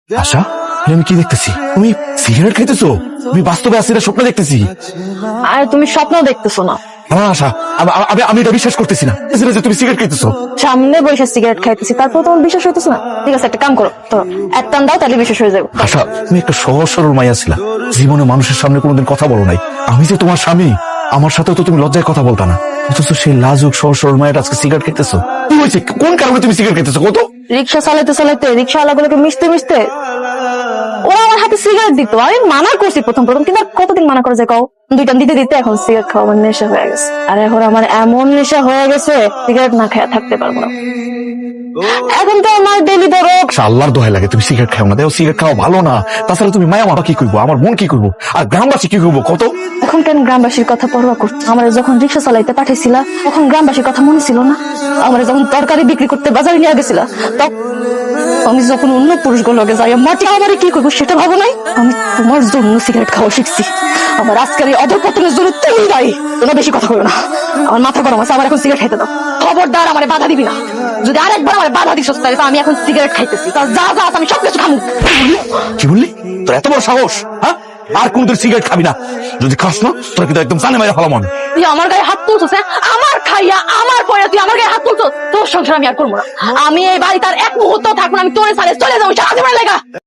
আশা, আমি কি দেখতেছি? তুমি সিগারেট খাইতেছো? তুমি বাস্তবে আসলে স্বপ্ন দেখতেছি। আর তুমি স্বপ্ন দেখতেছো না, হ্যাঁ আশা, আমি এটা বিশ্বাস করতেছি না যে তুমি সিগারেট খাইতেছো। সামনে বসে সিগারেট খাইতেছি, তারপর তোমার বিশ্বাস হইতেছে না? ঠিক আছে, একটা কাম করো, তো এক টান দাও, তাহলে বিশ্বাস হয়ে যাবে। আশা, তুমি একটা সহজ সরল মাইয়া ছিলা, জীবনে মানুষের সামনে কোনোদিন কথা বলো নাই। আমি যে তোমার স্বামী, আমার সাথে তো তুমি লজ্জায় কথা বলতা না, অথচ সেই লাজুক সহজ সরল মায়ের আজকে সিগারেট খাইতেছো। কি হয়েছে? কোন কারণে তুমি সিগারেট খাইতেছো? কত রিক্সা চালাতে চালাতে রিক্সাওয়ালাগুলোকে মিশতে মিশতে ওরা আমার হাতে সিগারেট দিত, আমি মানা করছি প্রথম প্রথম, কিন্তু আর কতদিন মানা করে যায় কও? দুইটা দিতে দিতে এখন সিগারেট খাওয়া আমার নেশা হয়ে গেছে। আর এখন আমার এমন নেশা হয়ে গেছে, সিগারেট না খেয়ে থাকতে পারবো না। এখন তো আমার ডেলি ধরো আল্লাহর দোহাই লাগে, তুমি সিগারেট খাও না। দেখো সিগারেট খাওয়া ভালো না। তাছাড়া তুমি মায়া মারা কি করবো, আমার বোন কি করবো, আর গ্রামবাসী কি করবো কত? এখন কেন গ্রামবাসীর কথা পরোয়া করছো? আমার যখন রিক্সা চালাইতে পাঠাইছিলা তখন গ্রামবাসীর কথা মনে ছিল না? আমার যখন তরকারি বিক্রি করতে বাজারে নিয়ে গেছিলা, আমি যখন অন্য পুরুষগুলো লগে যাই মাটি আমারে কি করবো সেটা ভাবো নাই? আমি তোমার জন্য সিগারেট খাওয়া শিখছি। আমার আজকের এই অধঃপতনের জন্য তুমি দায়ী। তোমরা বেশি কথা বলো না, আমার মাথা গরম আছে। আমার এখন সিগারেট খাইতে দাও। খবরদার আমারে বাধা দিবি না। যদি আরেকবার আমার বাধা দিস তাহলে আমি এখন সিগারেট খাইতেছি। তা যা যা আমি সবকিছু খামু। কি বললি? তোর এত বড় সাহস? হ্যাঁ, আর কোনদিন সিগারেট খাবি না। যদি খাস না, তোরা কিন্তু একদম জানে মাইরা ফেলাম আমি। তুই আমার গায়ে হাত তুলছিস, আমার খাইয়া আমার পরে তুই আমার গায়ে হাত তুলছিস। তোর সংসার আমি আর করবো না। আমি এই বাড়িতে আর এক মুহূর্ত থাকবো না। আমি তোর সাথে চলে যাবো সারা জীবনের লেগা।